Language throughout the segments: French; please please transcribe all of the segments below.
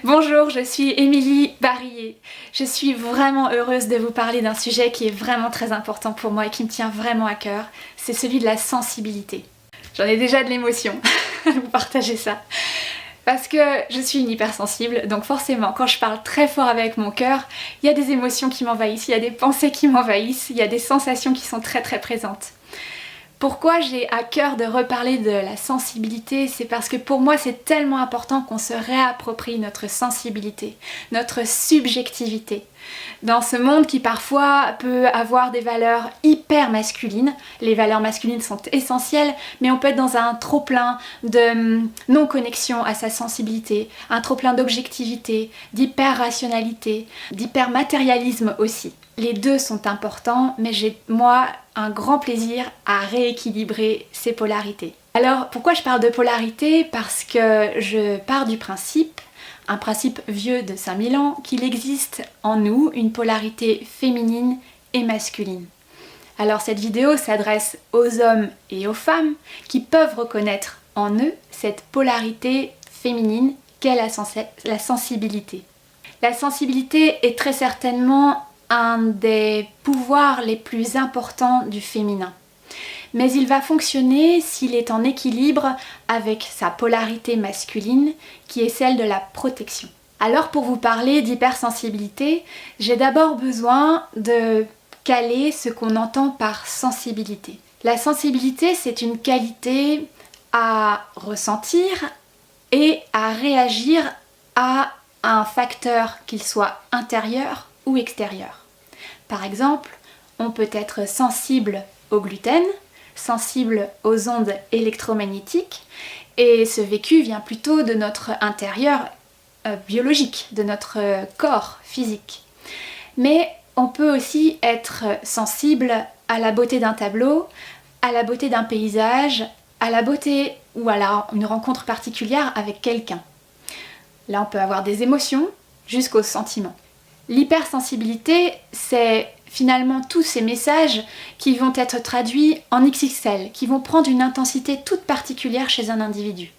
Bonjour, je suis Émilie Barillet. Je suis vraiment heureuse de vous parler d'un sujet qui est vraiment très important pour moi et qui me tient vraiment à cœur. C'est celui de la sensibilité. J'en ai déjà de l'émotion à vous partager ça. Parce que je suis une hypersensible, donc forcément quand je parle très fort avec mon cœur, il y a des émotions qui m'envahissent, il y a des pensées qui m'envahissent, il y a des sensations qui sont très présentes. Pourquoi j'ai à cœur de reparler de la sensibilité? C'est parce que pour moi c'est tellement important qu'on se réapproprie notre sensibilité, notre subjectivité. Dans ce monde qui parfois peut avoir des valeurs hyper masculines, les valeurs masculines sont essentielles, mais on peut être dans un trop-plein de non-connexion à sa sensibilité, un trop-plein d'objectivité, d'hyper-rationalité, d'hyper-matérialisme aussi. Les deux sont importants, mais j'ai moi un grand plaisir à rééquilibrer ces polarités. Alors pourquoi je parle de polarité? Parce que je pars du principe, un principe vieux de 5000 ans, qu'il existe en nous une polarité féminine et masculine. Alors cette vidéo s'adresse aux hommes et aux femmes qui peuvent reconnaître en eux cette polarité féminine qu'est la sensibilité. La sensibilité est très certainement un des pouvoirs les plus importants du féminin. Mais il va fonctionner s'il est en équilibre avec sa polarité masculine, qui est celle de la protection. Alors pour vous parler d'hypersensibilité, j'ai d'abord besoin de caler ce qu'on entend par sensibilité. La sensibilité, c'est une qualité à ressentir et à réagir à un facteur, qu'il soit intérieur ou extérieur. Par exemple, on peut être sensible au gluten, sensible aux ondes électromagnétiques, et ce vécu vient plutôt de notre intérieur biologique, de notre corps physique. Mais on peut aussi être sensible à la beauté d'un tableau, à la beauté d'un paysage, à la beauté ou à une rencontre particulière avec quelqu'un. Là, on peut avoir des émotions jusqu'aux sentiments. L'hypersensibilité, c'est finalement tous ces messages qui vont être traduits en XXL, qui vont prendre une intensité toute particulière chez un individu.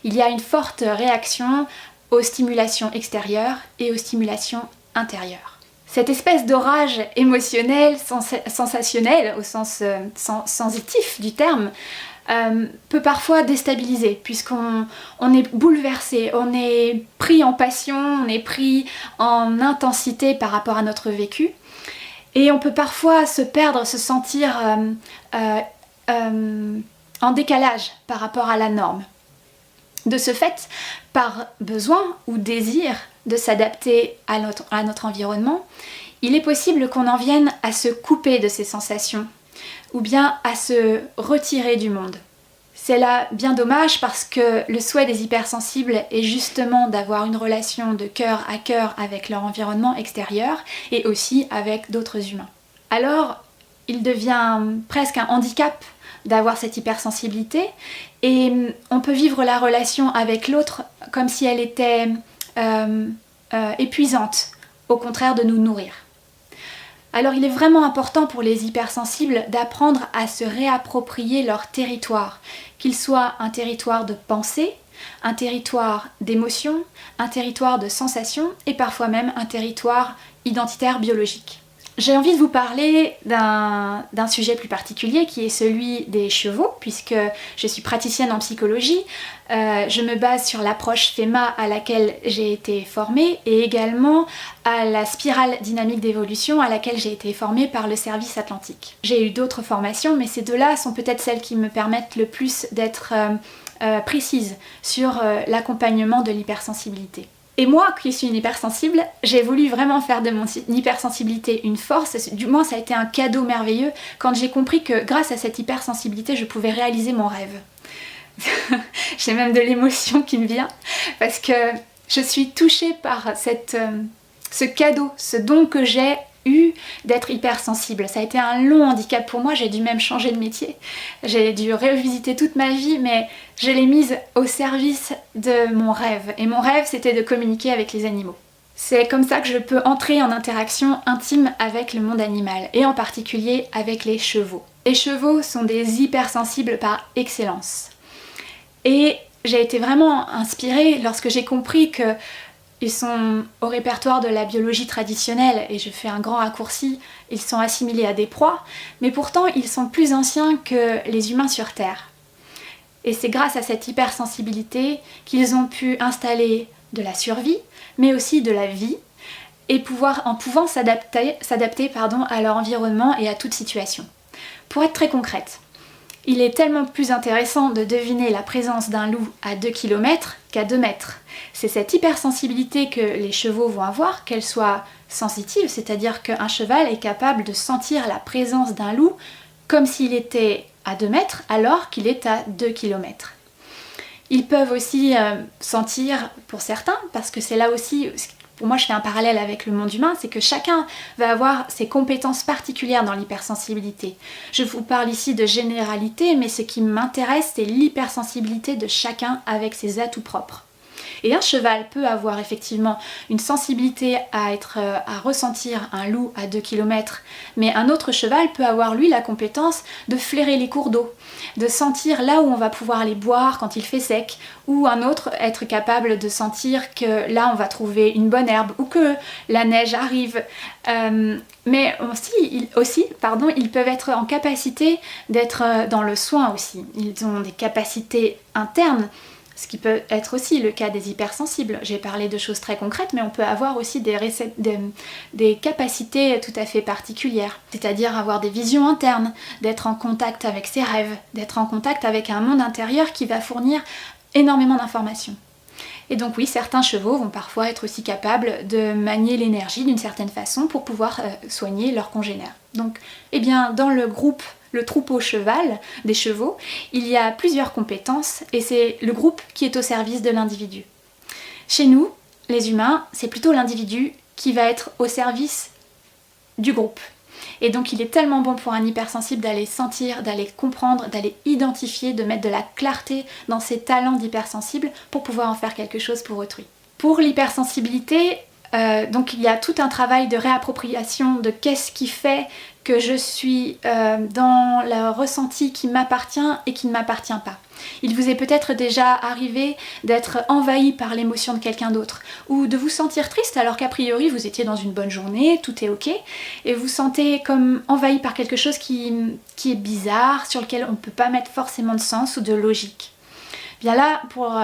Il y a une forte réaction aux stimulations extérieures et aux stimulations intérieures. Cette espèce d'orage émotionnel, sensationnel au sens sensitif du terme, peut parfois déstabiliser puisqu'on est bouleversé, on est pris en passion, on est pris en intensité par rapport à notre vécu et on peut parfois se perdre, se sentir en décalage par rapport à la norme. De ce fait, par besoin ou désir de s'adapter à notre environnement, il est possible qu'on en vienne à se couper de ces sensations ou bien à se retirer du monde. C'est là bien dommage parce que le souhait des hypersensibles est justement d'avoir une relation de cœur à cœur avec leur environnement extérieur et aussi avec d'autres humains. Alors, il devient presque un handicap d'avoir cette hypersensibilité et on peut vivre la relation avec l'autre comme si elle était épuisante, au contraire de nous nourrir. Alors il est vraiment important pour les hypersensibles d'apprendre à se réapproprier leur territoire, qu'il soit un territoire de pensée, un territoire d'émotion, un territoire de sensation et parfois même un territoire identitaire biologique. J'ai envie de vous parler d'un sujet plus particulier qui est celui des chevaux, puisque je suis praticienne en psychologie. Je me base sur l'approche FEMA à laquelle j'ai été formée et également à la spirale dynamique d'évolution à laquelle j'ai été formée par le service Atlantique. J'ai eu d'autres formations, mais ces deux-là sont peut-être celles qui me permettent le plus d'être précise sur l'accompagnement de l'hypersensibilité. Et moi, qui suis une hypersensible, j'ai voulu vraiment faire de mon hypersensibilité une force, du moins ça a été un cadeau merveilleux quand j'ai compris que grâce à cette hypersensibilité, je pouvais réaliser mon rêve. J'ai même de l'émotion qui me vient, parce que je suis touchée par ce cadeau, ce don que j'ai eu d'être hypersensible. Ça a été un long handicap pour moi, j'ai dû même changer de métier. J'ai dû revisiter toute ma vie, mais je l'ai mise au service de mon rêve. Et mon rêve, c'était de communiquer avec les animaux. C'est comme ça que je peux entrer en interaction intime avec le monde animal, et en particulier avec les chevaux. Les chevaux sont des hypersensibles par excellence. Et j'ai été vraiment inspirée lorsque j'ai compris que ils sont au répertoire de la biologie traditionnelle, et je fais un grand raccourci, ils sont assimilés à des proies, mais pourtant ils sont plus anciens que les humains sur Terre. Et c'est grâce à cette hypersensibilité qu'ils ont pu installer de la survie, mais aussi de la vie, et en pouvant s'adapter à leur environnement et à toute situation. Pour être très concrète, il est tellement plus intéressant de deviner la présence d'un loup à 2 km qu'à 2 mètres. C'est cette hypersensibilité que les chevaux vont avoir, qu'elle soit sensitive, c'est-à-dire qu'un cheval est capable de sentir la présence d'un loup comme s'il était à 2 mètres alors qu'il est à 2 km. Ils peuvent aussi sentir, pour certains, parce que c'est là aussi, pour moi je fais un parallèle avec le monde humain, c'est que chacun va avoir ses compétences particulières dans l'hypersensibilité. Je vous parle ici de généralité, mais ce qui m'intéresse c'est l'hypersensibilité de chacun avec ses atouts propres. Et un cheval peut avoir effectivement une sensibilité à ressentir un loup à 2 km, mais un autre cheval peut avoir lui la compétence de flairer les cours d'eau, de sentir là où on va pouvoir les boire quand il fait sec, ou un autre être capable de sentir que là on va trouver une bonne herbe ou que la neige arrive. Mais ils peuvent être en capacité d'être dans le soin aussi. Ils ont des capacités internes, ce qui peut être aussi le cas des hypersensibles. J'ai parlé de choses très concrètes, mais on peut avoir aussi des capacités tout à fait particulières, c'est-à-dire avoir des visions internes, d'être en contact avec ses rêves, d'être en contact avec un monde intérieur qui va fournir énormément d'informations. Et donc oui, certains chevaux vont parfois être aussi capables de manier l'énergie d'une certaine façon pour pouvoir soigner leurs congénères. Donc, eh bien, dans le troupeau cheval des chevaux, il y a plusieurs compétences et c'est le groupe qui est au service de l'individu. Chez nous, les humains, c'est plutôt l'individu qui va être au service du groupe. Et donc il est tellement bon pour un hypersensible d'aller sentir, d'aller comprendre, d'aller identifier, de mettre de la clarté dans ses talents d'hypersensible pour pouvoir en faire quelque chose pour autrui. Pour l'hypersensibilité, donc il y a tout un travail de réappropriation de qu'est-ce qui fait que je suis dans le ressenti qui m'appartient et qui ne m'appartient pas. Il vous est peut-être déjà arrivé d'être envahi par l'émotion de quelqu'un d'autre, ou de vous sentir triste alors qu'a priori vous étiez dans une bonne journée, tout est ok, et vous sentez comme envahi par quelque chose qui est bizarre, sur lequel on ne peut pas mettre forcément de sens ou de logique. Bien là, pour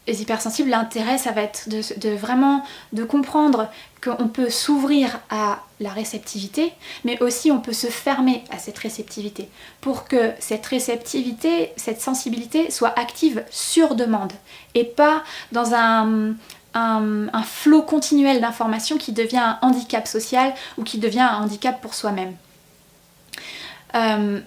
les hypersensibles, l'intérêt ça va être de comprendre qu'on peut s'ouvrir à la réceptivité, mais aussi on peut se fermer à cette réceptivité pour que cette réceptivité, cette sensibilité soit active sur demande et pas dans un flot continuel d'informations qui devient un handicap social ou qui devient un handicap pour soi-même.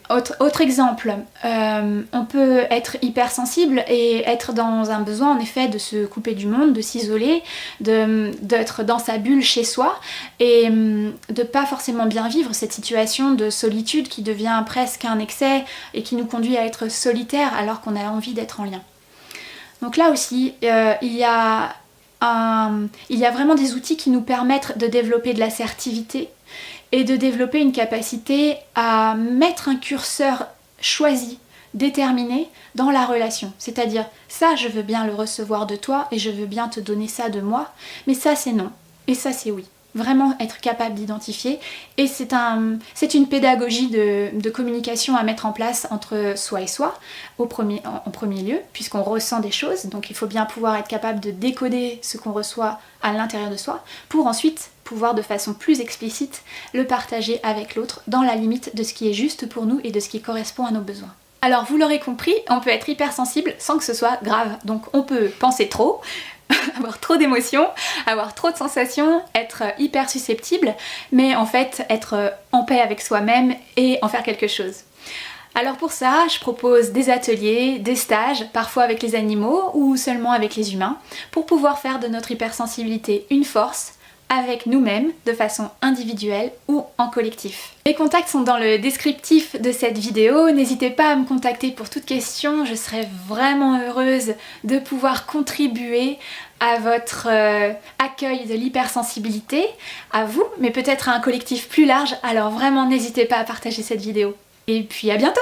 Autre exemple, on peut être hypersensible et être dans un besoin en effet de se couper du monde, de s'isoler, d'être dans sa bulle chez soi et de pas forcément bien vivre cette situation de solitude qui devient presque un excès et qui nous conduit à être solitaire alors qu'on a envie d'être en lien. Donc là aussi, il y a vraiment des outils qui nous permettent de développer de l'assertivité et de développer une capacité à mettre un curseur choisi, déterminé dans la relation. C'est-à-dire, ça je veux bien le recevoir de toi et je veux bien te donner ça de moi, mais ça c'est non, et ça c'est oui. Vraiment être capable d'identifier, et c'est une pédagogie de communication à mettre en place entre soi et soi en premier lieu, puisqu'on ressent des choses, donc il faut bien pouvoir être capable de décoder ce qu'on reçoit à l'intérieur de soi, pour ensuite pouvoir de façon plus explicite le partager avec l'autre dans la limite de ce qui est juste pour nous et de ce qui correspond à nos besoins. Alors vous l'aurez compris, on peut être hypersensible sans que ce soit grave, donc on peut penser trop, avoir trop d'émotions, avoir trop de sensations, être hyper susceptible, mais en fait être en paix avec soi-même et en faire quelque chose. Alors pour ça, je propose des ateliers, des stages, parfois avec les animaux ou seulement avec les humains, pour pouvoir faire de notre hypersensibilité une force, avec nous-mêmes, de façon individuelle ou en collectif. Les contacts sont dans le descriptif de cette vidéo, n'hésitez pas à me contacter pour toute question, je serai vraiment heureuse de pouvoir contribuer à votre accueil de l'hypersensibilité, à vous, mais peut-être à un collectif plus large, alors vraiment n'hésitez pas à partager cette vidéo. Et puis à bientôt.